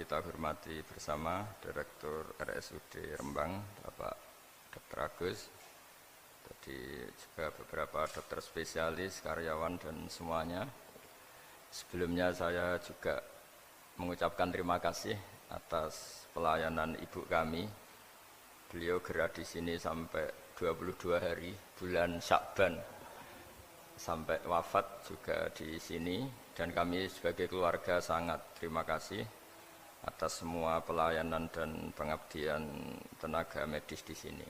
kita hormati bersama Direktur RSUD Rembang, Bapak Dr. Agus, tadi juga beberapa dokter spesialis, karyawan dan semuanya. Sebelumnya saya juga mengucapkan terima kasih atas pelayanan ibu kami. Beliau gerak di sini sampai 22 hari, bulan Syakban, sampai wafat juga di sini, dan kami sebagai keluarga sangat terima kasih atas semua pelayanan dan pengabdian tenaga medis di sini.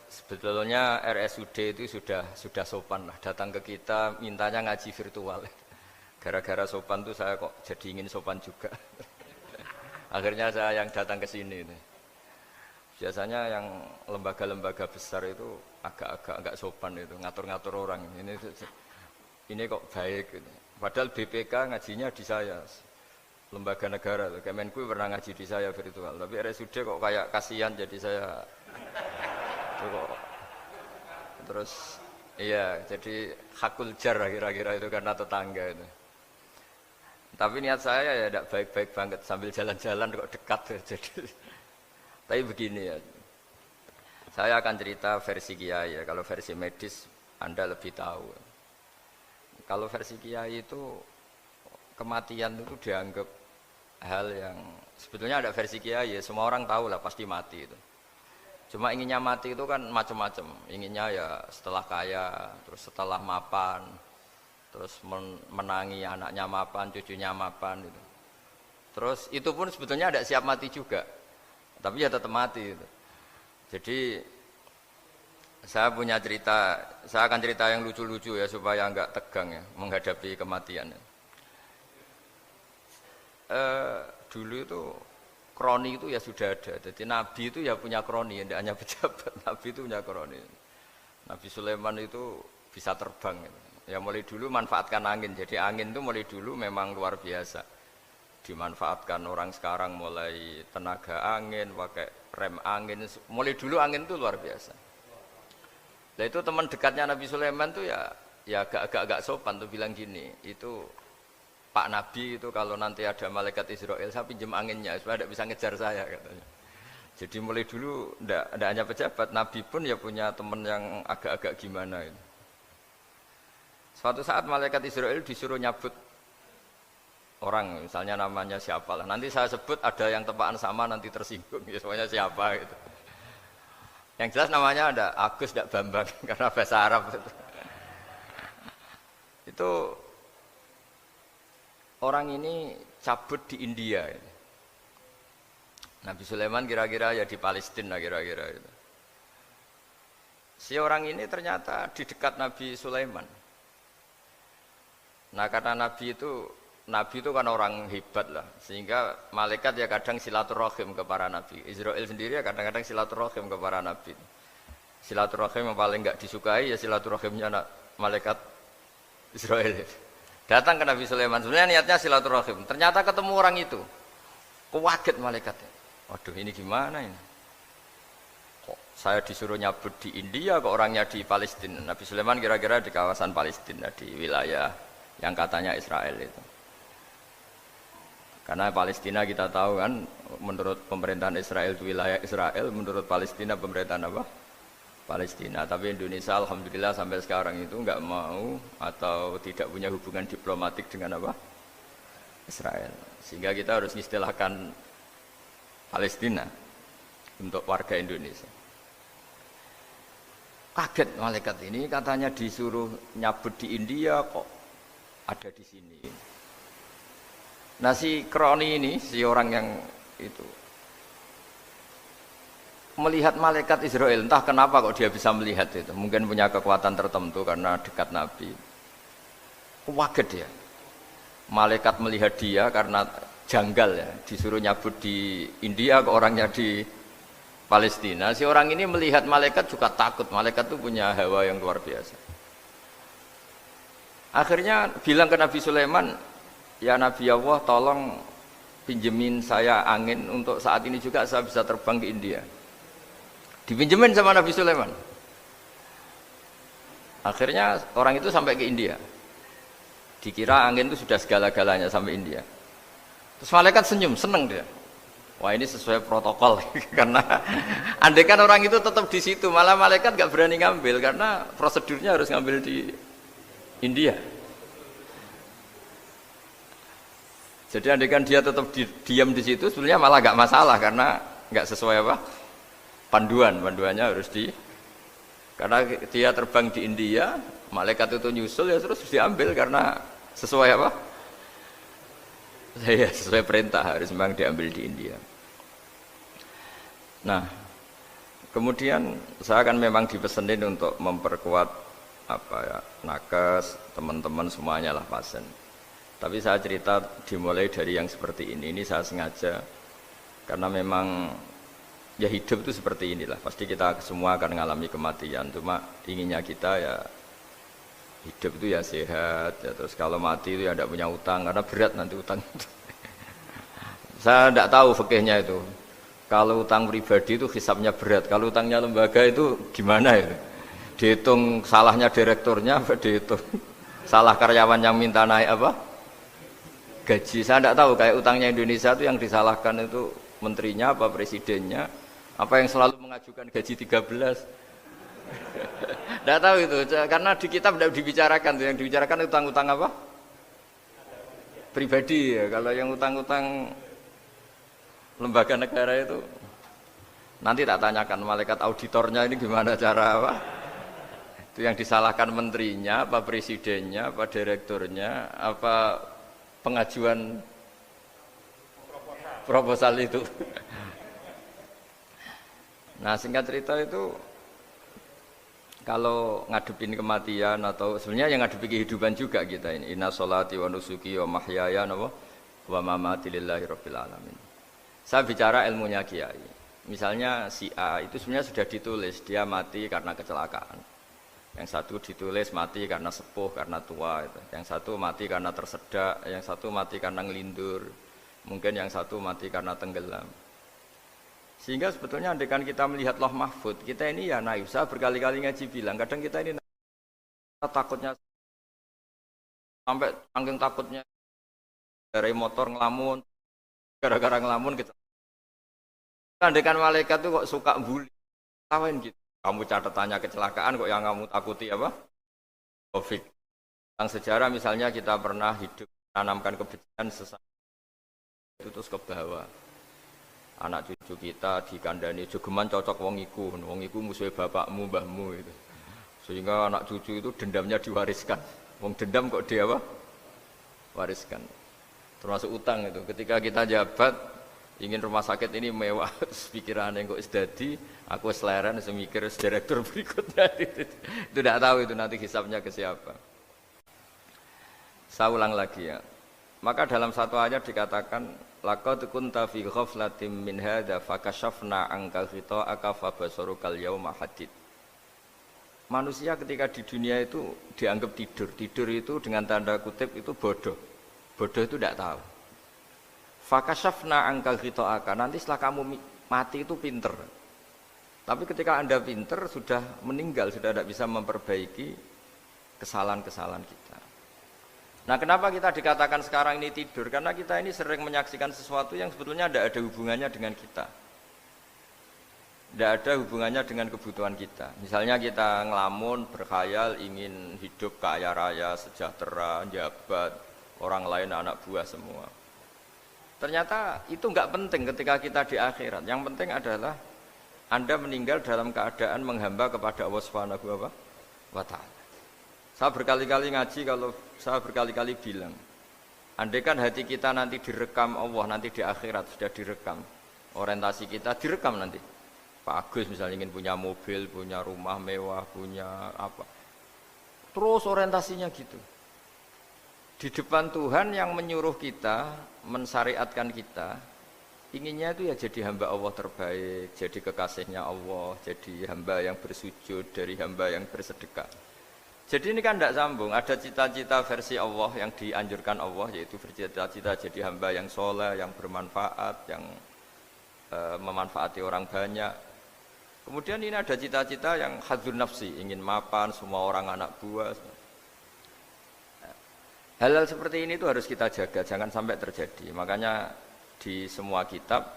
Sebetulnya RSUD itu sudah sopan lah, datang ke kita mintanya ngaji virtual. Gara-gara sopan tuh saya kok jadi ingin sopan juga. Akhirnya saya yang datang ke sini. Biasanya yang lembaga-lembaga besar itu agak-agak enggak sopan itu, ngatur-ngatur orang. Ini kok baik gitu. Padahal BPK ngajinya di saya, lembaga negara. Kemenku pernah ngaji di saya virtual. Tapi RSUD kok kayak kasihan, jadi saya kok. Terus iya, jadi hakul jar kira-kira itu karena tetangga itu. Tapi niat saya ya tidak baik-baik banget, sambil jalan-jalan kok dekat. Jadi, tapi begini ya, saya akan cerita versi kiai ya. Kalau versi medis Anda lebih tahu. Kalau versi kiai itu kematian itu dianggap hal yang sebetulnya ada versi kiai ya, semua orang tahu lah pasti mati itu. Cuma inginnya mati itu kan macam-macam. Inginnya ya setelah kaya, terus setelah mapan, terus menangi anaknya mapan, cucunya mapan itu. Terus itu pun sebetulnya ada siap mati juga, tapi ya tetap mati itu. Jadi saya punya cerita, saya akan cerita yang lucu-lucu ya supaya enggak tegang ya menghadapi kematian. Dulu itu kroni itu ya sudah ada. Jadi Nabi itu ya punya kroni, tidak hanya pejabat. Nabi itu punya kroni. Nabi Sulaiman itu bisa terbang. Ya mulai dulu manfaatkan angin. Jadi angin itu mulai dulu memang luar biasa. Dimanfaatkan orang sekarang mulai tenaga angin, pakai rem angin. Mulai dulu angin itu luar biasa. Nah itu teman dekatnya Nabi Sulaiman tuh ya agak sopan tuh bilang gini, itu Pak Nabi itu kalau nanti ada malaikat Israel saya pinjam anginnya supaya tidak bisa ngejar saya katanya. Jadi mulai dulu tidak hanya pejabat, Nabi pun ya punya teman yang agak-agak gimana itu. Suatu saat malaikat Israel disuruh nyabut orang, misalnya namanya siapa lah. Nanti saya sebut ada yang tepaan sama nanti tersinggung, ya semuanya siapa gitu. Yang jelas namanya ada Agus tidak Bambang karena bahasa Arab itu orang ini cabut di India. Nabi Sulaiman kira-kira ya di Palestina kira-kira itu. Si orang ini ternyata di dekat Nabi Sulaiman. Nah karena Nabi itu kan orang hebat lah, sehingga malaikat ya kadang silaturahim ke para nabi. Israel sendiri ya kadang-kadang silaturahim ke para nabi. Silaturahim yang paling enggak disukai ya silaturahimnya malaikat Israel. Datang ke Nabi Sulaiman, sebenarnya niatnya silaturahim. Ternyata ketemu orang itu, kaget malaikatnya. Waduh ini gimana ini? Kok saya disuruh nyabut di India, kok orangnya di Palestina? Nabi Sulaiman kira-kira di kawasan Palestina, di wilayah yang katanya Israel itu. Karena Palestina kita tahu kan, menurut pemerintahan Israel itu wilayah Israel, menurut Palestina pemerintahan apa? Palestina. Tapi Indonesia alhamdulillah sampai sekarang itu enggak mau atau tidak punya hubungan diplomatik dengan apa? Israel. Sehingga kita harus istilahkan Palestina untuk warga Indonesia. Kaget malaikat ini, katanya disuruh nyabut di India kok ada di sini. Nah si kroni ini, si orang yang itu melihat malaikat Israel, entah kenapa kok dia bisa melihat itu, mungkin punya kekuatan tertentu karena dekat Nabi. Kaget dia, malaikat melihat dia karena janggal ya, disuruh nyabut di India ke orangnya di Palestina. Si orang ini melihat malaikat juga takut, malaikat itu punya hawa yang luar biasa. Akhirnya bilang ke Nabi Sulaiman, ya Nabi Allah tolong pinjemin saya angin untuk saat ini juga saya bisa terbang ke India. Dipinjemin sama Nabi Sulaiman. Akhirnya orang itu sampai ke India. Dikira angin itu sudah segala-galanya sampai India. Terus malaikat senyum, seneng dia. Wah ini sesuai protokol karena andai kan orang itu tetap di situ, malah malaikat nggak berani ngambil karena prosedurnya harus ngambil di India. Jadi andai kan dia tetap diam di situ, sebenarnya malah nggak masalah karena nggak sesuai apa panduannya harus karena dia terbang di India, malaikat itu nyusul ya terus diambil karena sesuai apa? Ya, sesuai perintah harus memang diambil di India. Nah, kemudian saya kan memang dipesenin untuk memperkuat apa ya nakes teman-teman semuanya lah pasien. Tapi saya cerita dimulai dari yang seperti ini. Ini saya sengaja karena memang ya hidup itu seperti inilah. Pasti kita semua akan mengalami kematian. Cuma inginnya kita ya hidup itu ya sehat, ya terus kalau mati itu ya tidak punya utang karena berat nanti utang itu. Saya tidak tahu fikihnya itu. Kalau utang pribadi itu hisabnya berat, kalau utangnya lembaga itu gimana itu? Dihitung salahnya direkturnya, apa dihitung salah karyawan yang minta naik apa? Gaji. Saya tidak tahu kayak utangnya Indonesia itu yang disalahkan itu menterinya apa presidennya, apa yang selalu mengajukan gaji 13. Tidak tahu itu, karena di kitab tidak dibicarakan, yang dibicarakan utang-utang apa? Pribadi ya. Kalau yang utang-utang lembaga negara itu nanti tak tanyakan malaikat auditornya ini gimana cara apa? Itu yang disalahkan menterinya, apa presidennya, apa direkturnya, apa pengajuan proposal itu. Nah singkat cerita itu kalau ngadepin kematian atau sebenarnya yang ngadepi kehidupan juga kita ini. Inna sholati wa nusuki wa mahyaya wa mamati lillahi rabbil alamin. Saya bicara ilmunya kiai. Misalnya si A itu sebenarnya sudah ditulis dia mati karena kecelakaan. Yang satu ditulis mati karena sepuh, karena tua. Itu. Yang satu mati karena tersedak, yang satu mati karena ngelindur. Mungkin yang satu mati karena tenggelam. Sehingga sebetulnya andaikan kita melihat Lauh Mahfud, kita ini ya naif. Saya berkali-kali ngaji bilang, kadang kita ini takutnya sampai angking takutnya dari motor ngelamun, gara-gara ngelamun kita. Andaikan malaikat itu kok suka bully, tawain gitu. Kamu catatannya kecelakaan kok yang kamu takuti apa? Covid. Tentang sejarah misalnya kita pernah hidup menanamkan kebencian sesama itu terus ke bawah. Anak cucu kita dikandani jogeman cocok wong iku musuhe bapakmu mbahmu itu. Sehingga anak cucu itu dendamnya diwariskan. Wong dendam kok dia apa? Wariskan. Termasuk utang itu. Ketika kita jabat ingin rumah sakit ini mewah, pikirannya kok isdadi, aku seleren semikir direktur berikutnya itu tidak tahu itu nanti hisapnya ke siapa. Saya ulang lagi ya. Maka dalam satu ayat dikatakan laqad kunta fi ghaflatin min hadza fakashafna anka ghita'aka fabasarukal yauma hadid. Manusia ketika di dunia itu dianggap tidur. Tidur itu dengan tanda kutip itu bodoh. Bodoh itu tidak tahu. Fakashafna anka ghita'aka. Nanti setelah kamu mati itu pinter. Tapi ketika Anda pinter sudah meninggal, sudah tidak bisa memperbaiki kesalahan-kesalahan kita. Nah kenapa kita dikatakan sekarang ini tidur? Karena kita ini sering menyaksikan sesuatu yang sebetulnya tidak ada hubungannya dengan kita. Tidak ada hubungannya dengan kebutuhan kita. Misalnya kita ngelamun, berkhayal, ingin hidup kaya raya, sejahtera, jabat, orang lain anak buah semua. Ternyata itu nggak penting ketika kita di akhirat. Yang penting adalah Anda meninggal dalam keadaan menghamba kepada Allah Subhanahu wa Ta'ala. Saya berkali-kali ngaji, kalau saya berkali-kali bilang, andaikan hati kita nanti direkam Allah, nanti di akhirat sudah direkam, orientasi kita direkam nanti. Pak Agus misalnya ingin punya mobil, punya rumah mewah, punya apa, terus orientasinya gitu. Di depan Tuhan yang menyuruh kita, mensyariatkan kita, inginnya itu ya jadi hamba Allah terbaik, jadi kekasihnya Allah, jadi hamba yang bersujud, dari hamba yang bersedekah. Jadi ini kan tidak sambung, ada cita-cita versi Allah yang dianjurkan Allah, yaitu bercita-cita jadi hamba yang soleh, yang bermanfaat, yang memanfaati orang banyak. Kemudian ini ada cita-cita yang hadzun nafsi, ingin mapan, semua orang anak buah. Hal-hal seperti ini itu harus kita jaga, jangan sampai terjadi. Makanya di semua kitab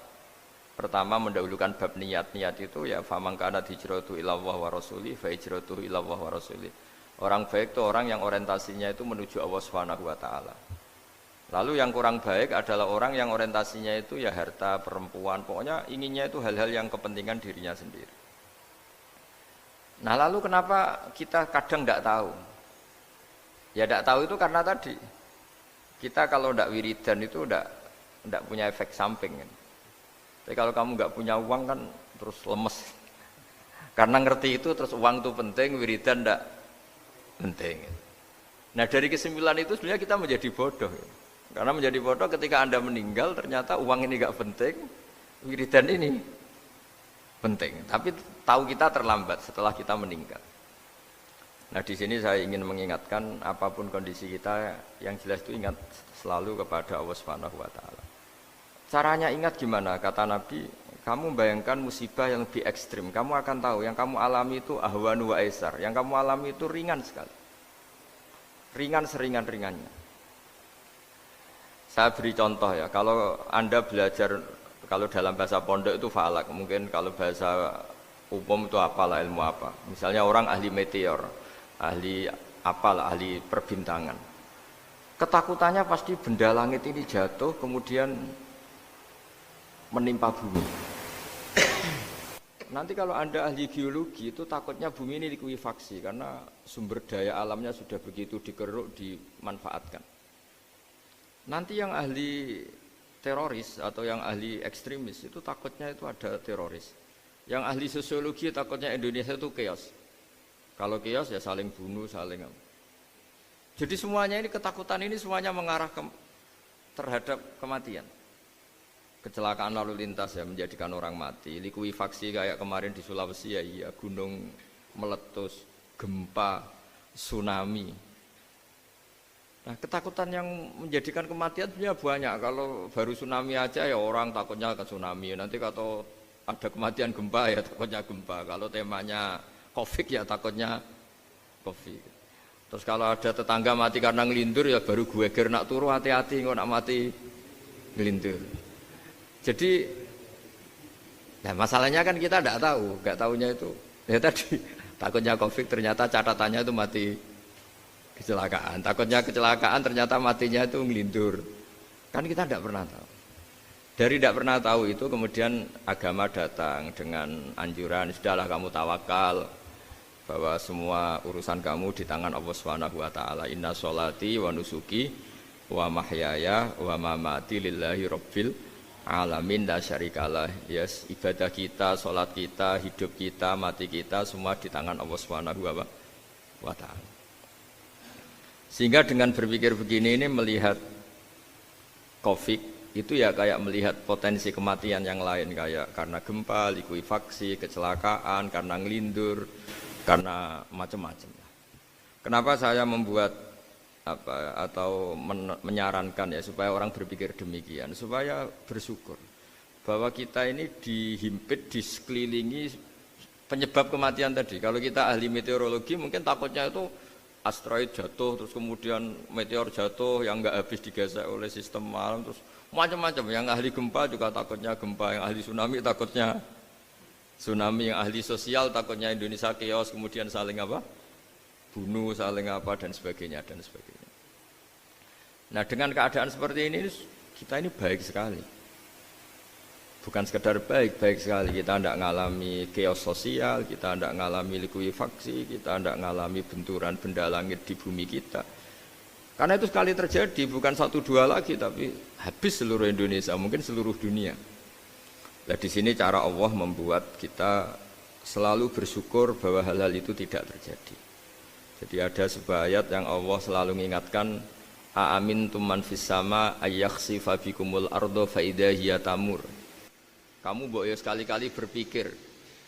pertama mendahulukan bab niat. Niat itu ya faman kana hijratuhu ilallah wa rasuli fa hijratuhu ilallah wa rasuli. Orang baik itu orang yang orientasinya itu menuju Allah Subhanahu wa taala. Lalu yang kurang baik adalah orang yang orientasinya itu ya harta, perempuan, pokoknya inginnya itu hal-hal yang kepentingan dirinya sendiri. Nah lalu kenapa kita kadang tidak tahu? Ya tidak tahu itu karena tadi kita kalau tidak wiridan itu tidak punya efek samping kan. Tapi kalau kamu nggak punya uang kan terus lemes. Karena ngerti itu terus uang itu penting, wiridan tidak penting. Nah dari kesimpulan itu sebenarnya kita menjadi bodoh. Karena menjadi bodoh ketika Anda meninggal ternyata uang ini nggak penting, wiridan ini penting. Tapi tahu kita terlambat setelah kita meninggal. Nah di sini saya ingin mengingatkan apapun kondisi kita yang jelas itu ingat selalu kepada Allah Subhanahu wa taala. Caranya ingat gimana? Kata Nabi, kamu bayangkan musibah yang lebih ekstrim, kamu akan tahu yang kamu alami itu ahwanu wa aisar, yang kamu alami itu ringan sekali. Ringan seringan-ringannya. Saya beri contoh ya, kalau Anda belajar kalau dalam bahasa pondok itu falak, mungkin kalau bahasa umum itu apalah ilmu apa. Misalnya orang ahli meteor, ahli apalah, ahli perbintangan. Ketakutannya pasti benda langit ini jatuh kemudian menimpa bumi. Nanti kalau Anda ahli geologi itu takutnya bumi ini likuifaksi karena sumber daya alamnya sudah begitu dikeruk, dimanfaatkan. Nanti yang ahli teroris atau yang ahli ekstremis itu takutnya itu ada teroris. Yang ahli sosiologi takutnya Indonesia itu chaos. Kalau chaos ya saling bunuh, saling apa. Jadi semuanya ini ketakutan ini semuanya mengarah terhadap kematian. Kecelakaan lalu lintas ya menjadikan orang mati, likuifaksi kayak kemarin di Sulawesi ya iya, gunung meletus, gempa, tsunami. Nah ketakutan yang menjadikan kematian sebenarnya banyak. Kalau baru tsunami aja ya orang takutnya ke tsunami, nanti kalau ada kematian gempa ya takutnya gempa, kalau temanya Covid ya takutnya Covid. Terus kalau ada tetangga mati karena ngelindur ya baru gue ger nak turu hati-hati kok nak mati ngelindur. Jadi, nah masalahnya kan kita tidak tahu, nggak tahunya itu. Ya tadi takutnya Covid ternyata catatannya itu mati kecelakaan. Takutnya kecelakaan ternyata matinya itu ngelindur. Kan kita tidak pernah tahu. Dari tidak pernah tahu itu kemudian agama datang dengan anjuran sudahlah kamu tawakal bahwa semua urusan kamu di tangan Allah Subhanahu wa taala. Inna sholati wa nusuki wa mahyaya wa mamati lillahi rabbil alamin la syarikalah. Yes, ibadah kita, sholat kita, hidup kita, mati kita semua di tangan Allah Subhanahu wa taala. Sehingga dengan berpikir begini ini melihat Covid itu ya kayak melihat potensi kematian yang lain kayak karena gempa, likuifaksi, kecelakaan, karena ngelindur, karena macam-macam. Kenapa saya membuat atau menyarankan ya supaya orang berpikir demikian, supaya bersyukur bahwa kita ini dihimpit, disekelilingi penyebab kematian tadi. Kalau kita ahli meteorologi mungkin takutnya itu asteroid jatuh, terus kemudian meteor jatuh yang nggak habis digesek oleh sistem alam, terus macam-macam. Yang ahli gempa juga takutnya gempa, yang ahli tsunami takutnya tsunami, yang ahli sosial takutnya Indonesia chaos, kemudian saling apa? Bunuh, saling apa dan sebagainya dan sebagainya. Nah dengan keadaan seperti ini kita ini baik sekali. Bukan sekedar baik sekali. Kita tidak mengalami chaos sosial, kita tidak mengalami likuifaksi, kita tidak mengalami benturan benda langit di bumi kita. Karena itu sekali terjadi, bukan 1-2 lagi, tapi habis seluruh Indonesia, mungkin seluruh dunia. Nah di sini cara Allah membuat kita selalu bersyukur bahwa hal-hal itu tidak terjadi. Jadi ada sebuah ayat yang Allah selalu mengingatkan, a'amintum man fis sama ayyakhsifa bikumul ardo fa idza hiya tamur. Kamu mbok ya sekali-kali berpikir,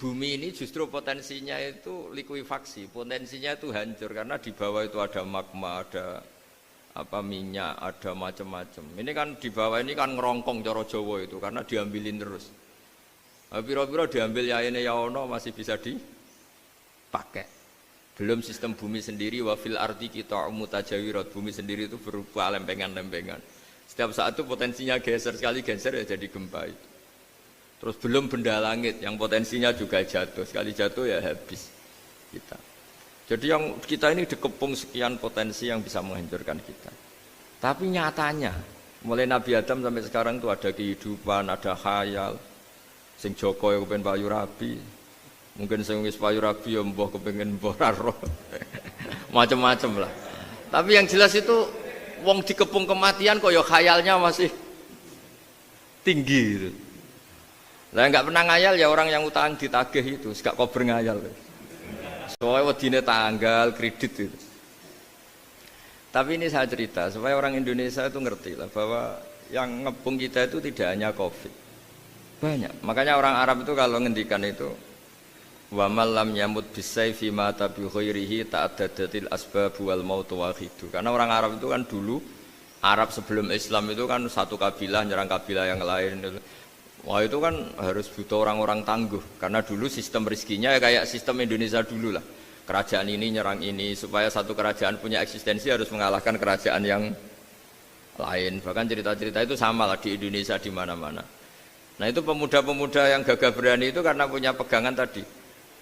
bumi ini justru potensinya itu likuifaksi, potensinya itu hancur karena di bawah itu ada magma, ada minyak, ada macam-macam. Ini kan di bawah ini kan ngerongkong cara Jawa itu karena diambilin terus. Piro-piro diambil yaene ya ono masih bisa dipakai. Belum sistem bumi sendiri, wa fil ardi qita'um mutajawirat, bumi sendiri itu berupa lempengan-lempengan. Setiap saat itu potensinya geser, sekali geser ya jadi gempa itu. Terus belum benda langit yang potensinya juga jatuh, sekali jatuh ya habis kita. Jadi yang kita ini dikepung sekian potensi yang bisa menghancurkan kita. Tapi nyatanya, mulai Nabi Adam sampai sekarang itu ada kehidupan, ada khayal. Sing Joko yang kepengen payu rabi, mungkin sing wis payu rabi ya mbah kepengen mbah roh. Macam-macam lah. Tapi yang jelas itu wong dikepung kematian kok ya khayalnya masih tinggi gitu. Lah enggak pernah ngayal ya orang yang utang ditagih itu, gak kober ngayal. Soalnya wedine tanggal kredit itu. Tapi ini saya cerita supaya orang Indonesia itu ngerti lah bahwa yang ngepung kita itu tidak hanya Covid, banyak. Makanya orang Arab itu kalau ngendikan itu wa man lam yamut bisayfi mata bi khairihi ta'addadatil asbab wal maut wahidu. Karena orang Arab itu kan dulu Arab sebelum Islam itu kan satu kabilah nyerang kabilah yang lain. Wah itu kan harus butuh orang-orang tangguh karena dulu sistem rezekinya ya kayak sistem Indonesia dulu lah. Kerajaan ini nyerang ini supaya satu kerajaan punya eksistensi harus mengalahkan kerajaan yang lain. Bahkan cerita-cerita itu sama lah di Indonesia di mana-mana. Nah itu pemuda-pemuda yang gagah berani itu karena punya pegangan tadi.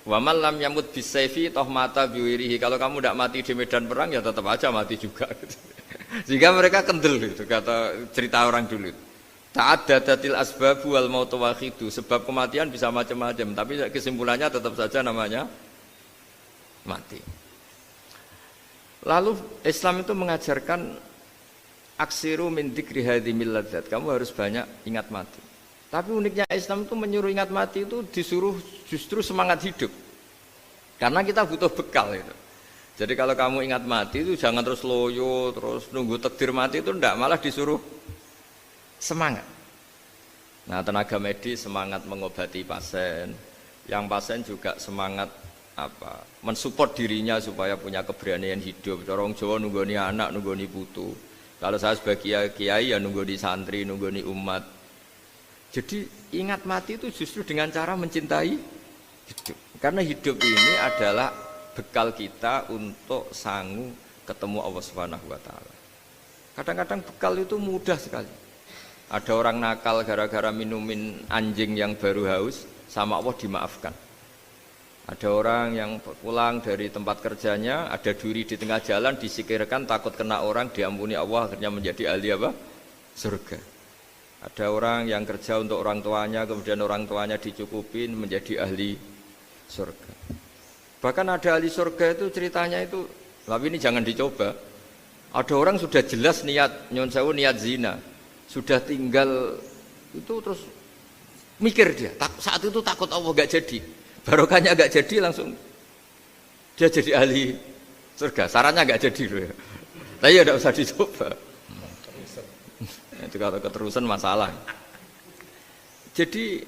Wa man lam yamut bisayfi toh mata biwirihi. Kalau kamu tidak mati di medan perang ya tetap aja mati juga. Sehingga mereka kendel gitu kata cerita orang dulu. Ta'addadatil asbab wal maut wahidu. Sebab kematian bisa macam-macam, tapi kesimpulannya tetap saja namanya mati. Lalu Islam itu mengajarkan aksiru min dzikri hadhimil ladzat. Kamu harus banyak ingat mati. Tapi uniknya Islam itu menyuruh ingat mati itu disuruh justru semangat hidup. Karena kita butuh bekal itu. Jadi kalau kamu ingat mati itu jangan terus loyo, terus nunggu takdir mati itu enggak, malah disuruh semangat. Nah, tenaga medis semangat mengobati pasien, yang pasien juga semangat mensupport dirinya supaya punya keberanian hidup. Orang Jawa nunggoni anak, nunggoni putu. Kalau saya sebagai kiai ya nunggoni santri, nunggoni umat. Jadi ingat mati itu justru dengan cara mencintai hidup. Karena hidup ini adalah bekal kita untuk sanggup ketemu Allah Subhanahu wa taala. Kadang-kadang bekal itu mudah sekali. Ada orang nakal gara-gara minumin anjing yang baru haus, sama Allah dimaafkan. Ada orang yang pulang dari tempat kerjanya, ada duri di tengah jalan, disikirkan takut kena orang, diampuni Allah, akhirnya menjadi ahli apa? Surga. Ada orang yang kerja untuk orang tuanya, kemudian orang tuanya dicukupin menjadi ahli surga. Bahkan ada ahli surga itu ceritanya itu, tapi ini jangan dicoba. Ada orang sudah jelas niat, nyon sewu niat zina, sudah tinggal itu terus mikir dia, saat itu takut Allah gak jadi. Barokahnya gak jadi langsung dia jadi ahli surga. Sarannya gak jadi loh ya. Tapi ya gak usah dicoba. Itu kalau keterusan masalah. Jadi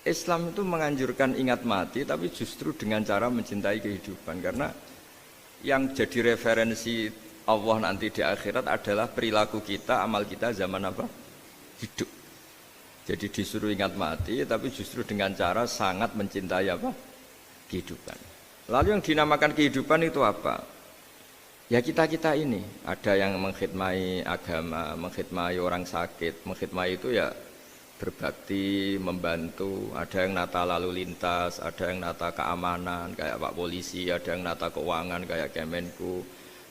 Islam itu menganjurkan ingat mati, tapi justru dengan cara mencintai kehidupan. Karena yang jadi referensi Allah nanti di akhirat adalah perilaku kita, amal kita zaman apa? Hidup. Jadi disuruh ingat mati, tapi justru dengan cara sangat mencintai apa? Kehidupan. Lalu yang dinamakan kehidupan itu apa? Ya kita-kita ini. Ada yang mengkhidmati agama, mengkhidmati orang sakit, mengkhidmati itu ya berbakti, membantu. Ada yang nata lalu lintas, ada yang nata keamanan kayak Pak Polisi, ada yang nata keuangan kayak Kemenku,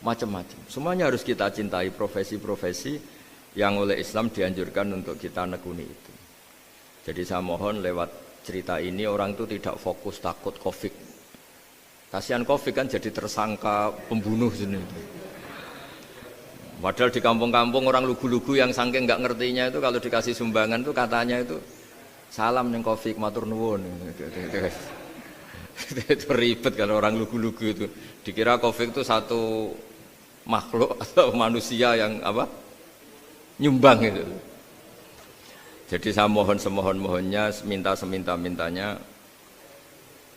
macam-macam. Semuanya harus kita cintai, profesi-profesi yang oleh Islam dianjurkan untuk kita nekuni itu. Jadi saya mohon lewat cerita ini orang itu tidak fokus takut Covid. Kasihan Covid kan jadi tersangka pembunuh sini. Padahal di kampung-kampung orang lugu-lugu yang saking nggak ngertinya itu kalau dikasih sumbangan tuh katanya itu salam yang Covid matur nuwun. Itu ribet kalau orang lugu-lugu itu. Dikira Covid itu satu makhluk atau manusia yang apa? Nyumbang itu. Jadi saya mohon semohon-mohonnya, minta seminta-mintanya,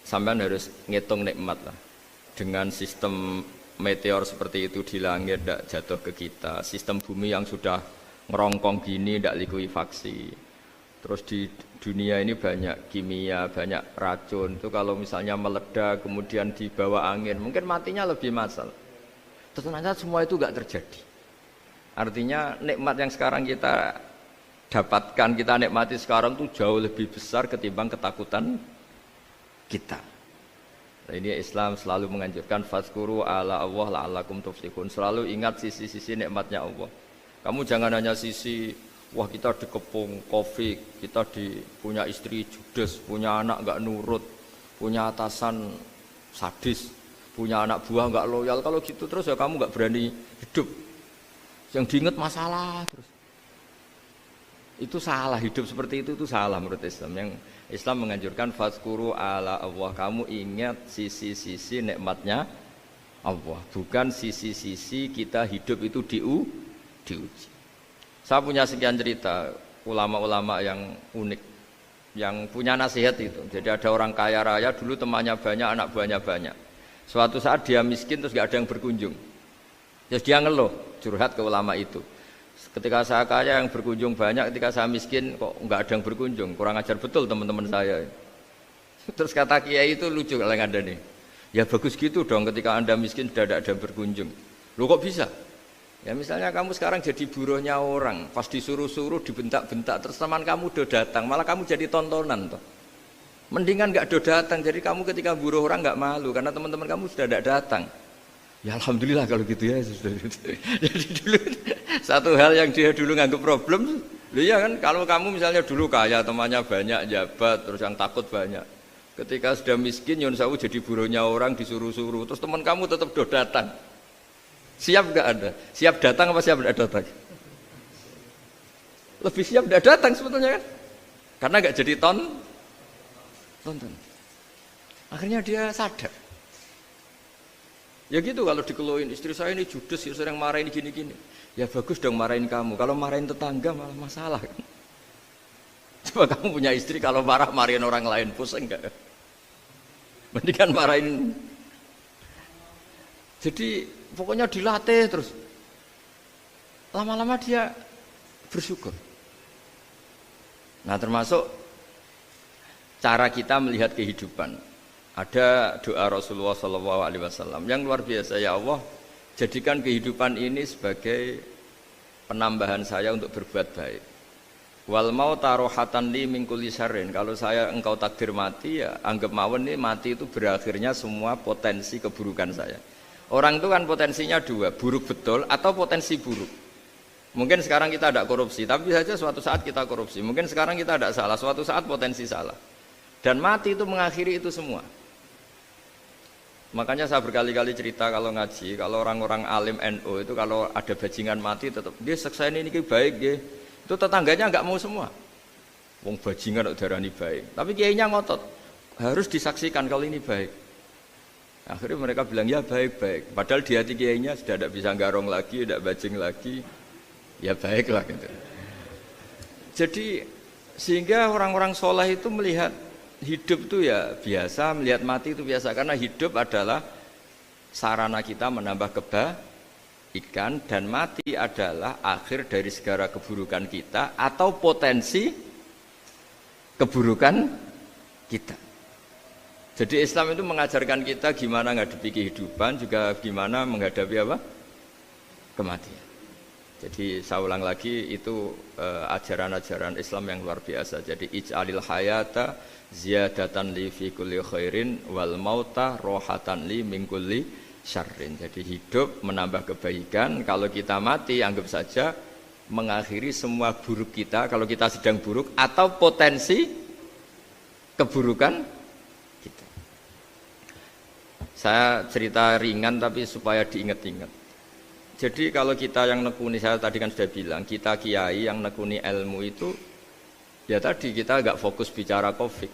sampean harus ngitung nikmat lah. Dengan sistem meteor seperti itu di langit tidak jatuh ke kita, sistem bumi yang sudah ngerongkong gini tidak likuifaksi, Terus di dunia ini banyak kimia, banyak racun. Itu kalau misalnya meledak kemudian dibawa angin, mungkin matinya lebih massal. Ternyata semua itu enggak terjadi. Artinya nikmat yang sekarang kita dapatkan, kita nikmati sekarang itu jauh lebih besar ketimbang ketakutan kita. Nah, ini Islam selalu menganjurkan fadzkuru ala Allah la'allakum tuflihun. Selalu ingat sisi-sisi nikmatnya Allah. Kamu jangan hanya sisi wah kita dikepung Covid, kita punya istri judes, punya anak enggak nurut, punya atasan sadis, punya anak buah enggak loyal. Kalau gitu terus ya kamu enggak berani hidup. Yang diingat masalah terus. Itu salah, hidup seperti itu salah menurut Islam. Yang Islam menganjurkan fadzkuru ala Allah, kamu ingat sisi-sisi nikmatnya Allah, bukan sisi-sisi kita hidup itu diuji. Saya punya sekian cerita ulama-ulama yang unik, yang punya nasihat itu. Jadi ada orang kaya raya dulu temannya banyak, anak buahnya banyak. Suatu saat dia miskin terus gak ada yang berkunjung. Terus dia ngeluh, curhat ke ulama itu. Ketika saya kaya yang berkunjung banyak, ketika saya miskin kok nggak ada yang berkunjung, kurang ajar betul teman-teman saya. Terus kata kiai itu lucu kalau yang ada nih, ya bagus gitu dong ketika anda miskin sudah ada yang berkunjung. Lu kok bisa? Ya misalnya kamu sekarang jadi buruhnya orang, pas disuruh-suruh dibentak-bentak, terus teman kamu udah datang, malah kamu jadi tontonan toh. Mendingan nggak udah datang, jadi kamu ketika buruh orang nggak malu karena teman-teman kamu sudah tidak datang. Ya alhamdulillah kalau gitu ya. Jadi dulu satu hal yang dia dulu nganggap problem, ya kan kalau kamu misalnya dulu kaya temannya banyak jabat terus yang takut banyak. Ketika sudah miskin Yun Sawu jadi buruhnya orang disuruh-suruh terus teman kamu tetap do datang. Siap enggak ada? Siap datang apa siap enggak datang? Lebih siap enggak datang sebetulnya kan? Karena enggak jadi tonton. Akhirnya dia sadar. Ya gitu kalau dikeluhin istri saya ini judes, ya sering marahin gini-gini. Ya bagus dong marahin kamu. Kalau marahin tetangga malah masalah kan. Coba kamu punya istri kalau marahin orang lain pusing enggak? Mendingan marahin. Jadi pokoknya dilatih terus. Lama-lama dia bersyukur. Nah termasuk cara kita melihat kehidupan. Ada doa Rasulullah SAW yang luar biasa. Ya Allah, jadikan kehidupan ini sebagai penambahan saya untuk berbuat baik. Wal mauta rohatan li min kulli syarrin. Kalau engkau takdir mati, ya anggap mawon nih mati itu berakhirnya semua potensi keburukan saya. Orang itu kan potensinya dua, buruk betul atau potensi buruk. Mungkin sekarang kita ada korupsi, tapi saja suatu saat kita korupsi. Mungkin sekarang kita ada salah, suatu saat potensi salah. Dan mati itu mengakhiri itu semua. Makanya saya berkali-kali cerita kalau ngaji, kalau orang-orang alim NU itu kalau ada bajingan mati tetap dia seksa ini baik dia. Itu tetangganya enggak mau semua. Wong bajingan kok darani baik. Tapi kiainya ngotot, harus disaksikan kalau ini baik. Akhirnya mereka bilang ya baik-baik. Padahal di hati kiainya sudah tidak bisa garong lagi, tidak bajing lagi. Ya baiklah gitu. Jadi sehingga orang-orang soleh itu melihat hidup itu ya biasa, melihat mati itu biasa. Karena hidup adalah sarana kita menambah kebaikan dan mati adalah akhir dari segala keburukan kita atau potensi keburukan kita. Jadi Islam itu mengajarkan kita gimana menghadapi kehidupan, juga gimana menghadapi apa? Kematian. Jadi saya ulang lagi itu ajaran-ajaran Islam yang luar biasa. Jadi ij'alil hayata ziyadatan li fi kulli khairin wal mauta rohatan li min kulli syarrin. Jadi hidup menambah kebaikan, kalau kita mati anggap saja mengakhiri semua buruk kita kalau kita sedang buruk atau potensi keburukan kita. Saya cerita ringan tapi supaya diingat-ingat. Jadi kalau kita yang nekuni, saya tadi kan sudah bilang, kita kiai yang nekuni ilmu itu, ya tadi kita agak fokus bicara Covid.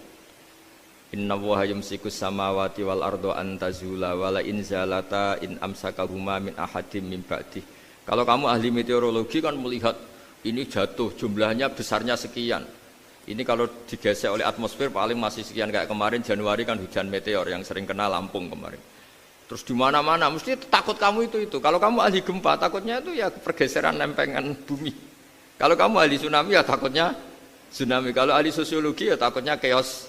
Inna Allaha yumsikus samawati wal ardo antazula wala in zalata in amsakahuma min ahadim min ba'dih. Kalau kamu ahli meteorologi kan melihat ini jatuh jumlahnya besarnya sekian. Ini kalau digesek oleh atmosfer paling masih sekian, kayak kemarin Januari kan hujan meteor yang sering kena Lampung kemarin. Terus di mana-mana mesti takut kamu itu. Kalau kamu ahli gempa takutnya itu ya pergeseran lempengan bumi. Kalau kamu ahli tsunami ya takutnya Tsunami. Kalau ahli sosiologi ya takutnya chaos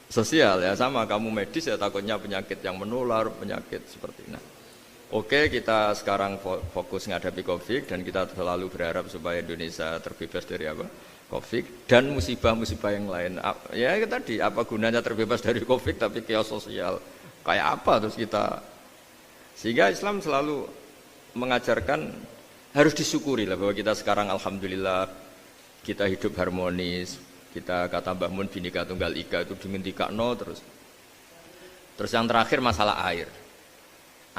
sosial ya, sama kamu medis ya takutnya penyakit yang menular, penyakit seperti ini. Oke, kita sekarang fokus menghadapi Covid dan kita selalu berharap supaya Indonesia terbebas dari apa? Covid dan musibah-musibah yang lain. Ya tadi, apa gunanya terbebas dari Covid tapi chaos sosial? Kayak apa terus kita? Sehingga Islam selalu mengajarkan harus disyukuri lah bahwa kita sekarang alhamdulillah kita hidup harmonis. Kita kata Mbah Mun Bhinneka Tunggal Ika itu dihentikan terus. Terus yang terakhir masalah air.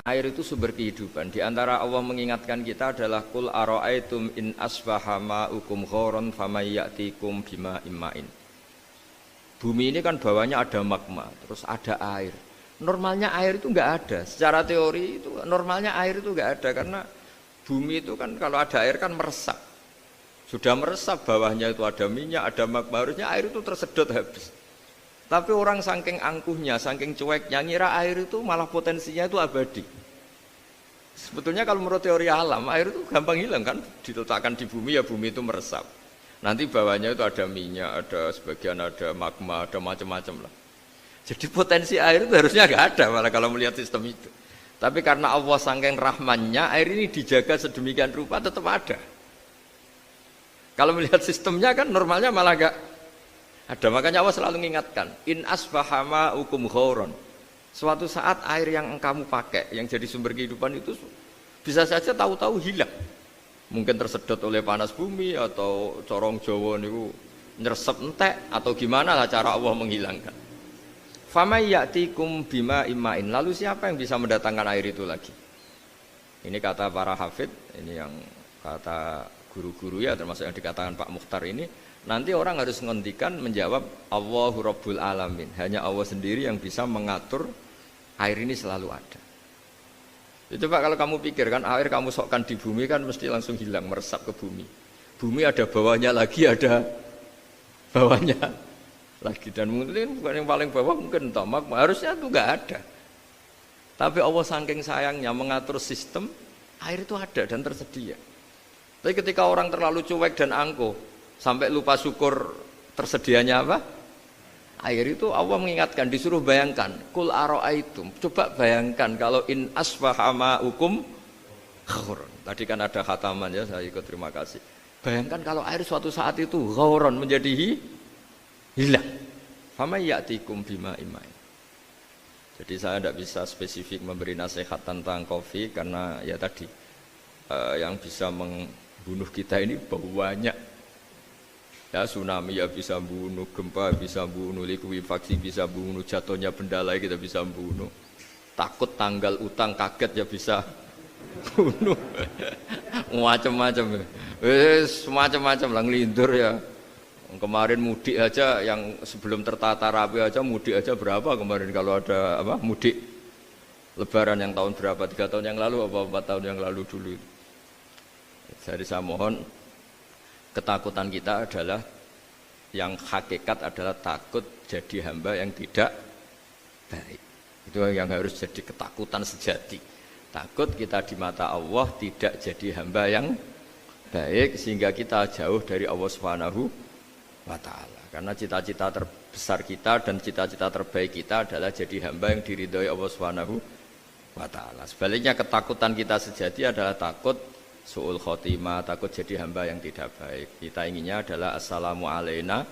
Air itu sumber kehidupan. Di antara Allah mengingatkan kita adalah Qul ara'aitum in asbaha ma'ukum ghoron famay ya'tikum bima imma'in. Bumi ini kan bawahnya ada magma, terus ada air. Normalnya air itu enggak ada. Secara teori itu normalnya air itu enggak ada karena bumi itu kan kalau ada air kan meresap. Sudah meresap bawahnya itu ada minyak, ada magma, harusnya air itu tersedot habis. Tapi orang saking angkuhnya, saking cueknya, ngira air itu malah potensinya itu abadi. Sebetulnya kalau menurut teori alam, air itu gampang hilang kan, diletakkan di bumi ya bumi itu meresap. Nanti bawahnya itu ada minyak, ada sebagian ada magma, ada macam-macam lah. Jadi potensi air itu harusnya nggak ada malah kalau melihat sistem itu. Tapi karena Allah saking rahmannya, air ini dijaga sedemikian rupa tetap ada. Kalau melihat sistemnya kan normalnya malah nggak ada. Makanya Allah selalu mengingatkan, in asbaha ma'ukum ghoron. Suatu saat air yang kamu pakai, yang jadi sumber kehidupan itu bisa saja tahu-tahu hilang. Mungkin tersedot oleh panas bumi atau corong Jawa niku nyeresep entek atau gimana lah cara Allah menghilangkan. Famay ya'tikum bima imma'in. Lalu siapa yang bisa mendatangkan air itu lagi? Ini kata para hafid, ini yang kata guru-guru ya termasuk yang dikatakan Pak Mukhtar ini. Nanti orang harus menghentikan menjawab Allahu Rabbul Alamin. Hanya Allah sendiri yang bisa mengatur air ini selalu ada. Itu Pak, kalau kamu pikir kan air kamu sokkan di bumi kan mesti langsung hilang, meresap ke bumi. Bumi ada bawahnya lagi, ada bawahnya lagi. Dan mungkin bukan yang paling bawah mungkin tomak, harusnya itu enggak ada. Tapi Allah saking sayangnya mengatur sistem, air itu ada dan tersedia. Tapi ketika orang terlalu cuek dan angkuh, sampai lupa syukur tersedianya apa? Air itu Allah mengingatkan, disuruh bayangkan, Qul ara'aitum. Coba bayangkan kalau in asbaha ma'ukum ghoron. Tadi kan ada khataman ya, saya ikut terima kasih. Bayangkan kalau air suatu saat itu ghoron menjadi hilang. Fama ya'tikum bima imma'in. Jadi saya tidak bisa spesifik memberi nasihat tentang kopi karena ya tadi yang bisa membunuh kita ini banyak. Ya tsunami ya bisa bunuh, gempa bisa bunuh, likuifaksi bisa bunuh, jatuhnya benda lain kita bisa bunuh. Takut tanggal utang kaget ya bisa bunuh. Macam-macam. Semacam-macam lah ngelindur ya. Kemarin mudik aja yang sebelum tertata rapi aja mudik aja berapa kemarin kalau ada apa mudik Lebaran yang tahun berapa 3 tahun yang lalu apa 4 tahun yang lalu dulu. Jadi saya mohon ketakutan kita adalah yang hakikat adalah takut jadi hamba yang tidak baik. Itu yang harus jadi ketakutan sejati. Takut kita di mata Allah tidak jadi hamba yang baik sehingga kita jauh dari Allah Subhanahu wa ta'ala. Karena cita-cita terbesar kita dan cita-cita terbaik kita adalah jadi hamba yang diridhoi Allah Subhanahu wa ta'ala. Sebaliknya ketakutan kita sejati adalah takut su'ul khotimah, takut jadi hamba yang tidak baik. Kita inginnya adalah assalamu alaina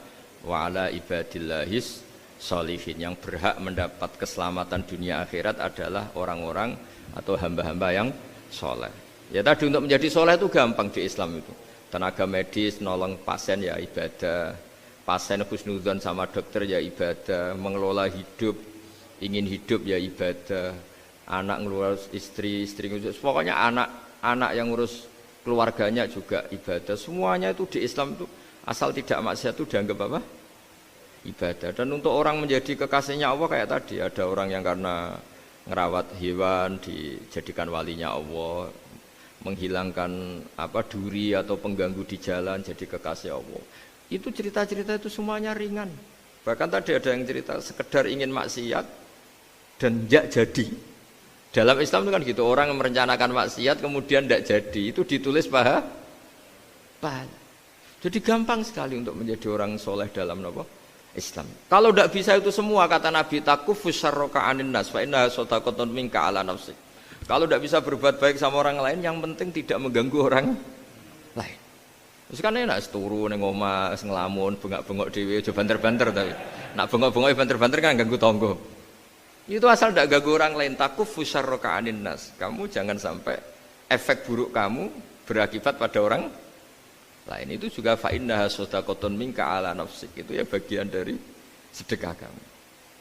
wa ala ibadillahis sholihin. Yang berhak mendapat keselamatan dunia akhirat adalah orang-orang atau hamba-hamba yang soleh. Ya tadi untuk menjadi soleh itu gampang di Islam itu. Tenaga medis nolong pasien ya ibadah, pasien husnudzon sama dokter ya ibadah, mengelola hidup, ingin hidup ya ibadah, anak ngurus istri ngurus, pokoknya anak yang ngurus keluarganya juga ibadah. Semuanya itu di Islam itu asal tidak maksiat itu dianggap apa? Ibadah. Dan untuk orang menjadi kekasihnya Allah kayak tadi, ada orang yang karena ngerawat hewan dijadikan walinya Allah, menghilangkan apa duri atau pengganggu di jalan jadi kekasih Allah. Itu cerita-cerita itu semuanya ringan. Bahkan tadi ada yang cerita sekedar ingin maksiat dan tidak jadi. Dalam Islam itu kan gitu, orang yang merencanakan maksiat kemudian tidak jadi, itu ditulis pahala. Jadi gampang sekali untuk menjadi orang soleh dalam apa? Islam. Kalau tidak bisa itu semua, kata Nabi, takufus syarroka anin nas fa inna sadaqatun minka ala nafsik. Kalau tidak bisa berbuat baik sama orang lain, yang penting tidak mengganggu orang lain. Terus kan enak turu ning omah ngelamun, bengak-bengok dhewe aja banter-banter tapi. Nak bengok-bengok banter-banter kan ganggu tangga. Itu asal tidak ganggu orang lain, takufus syarroka anin nas. Kamu jangan sampai efek buruk kamu berakibat pada orang lain. Itu juga fa innaha sadaqatun minka ala nafsik. Itu ya bagian dari sedekah kamu.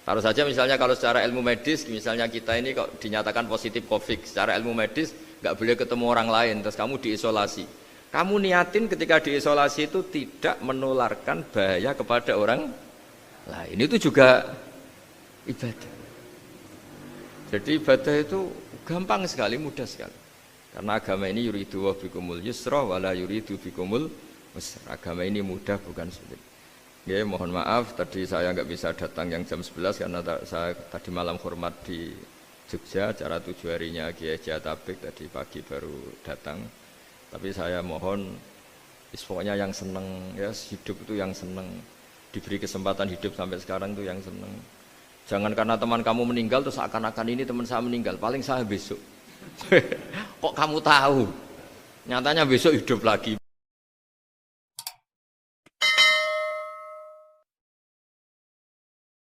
Taruh saja misalnya kalau secara ilmu medis, misalnya kita ini kok dinyatakan positif COVID, secara ilmu medis nggak boleh ketemu orang lain, terus kamu diisolasi. Kamu niatin ketika diisolasi itu tidak menularkan bahaya kepada orang lain. Itu juga ibadah. Jadi ibadah itu gampang sekali, mudah sekali. Karena agama ini yuridu wa bikumul yusra wala yuridu bikumul usra. Agama ini mudah bukan sulit. Ya, mohon maaf tadi saya nggak bisa datang yang jam 11 karena saya tadi malam hormat di Jogja, acara 7 harinya Kiai Jatabek, tadi pagi baru datang. Tapi saya mohon pokoknya yang seneng ya, hidup itu yang seneng, diberi kesempatan hidup sampai sekarang itu yang seneng. Jangan karena teman kamu meninggal terus akan-akan ini teman saya meninggal, paling saya besok. Kok kamu tahu? Nyatanya besok hidup lagi.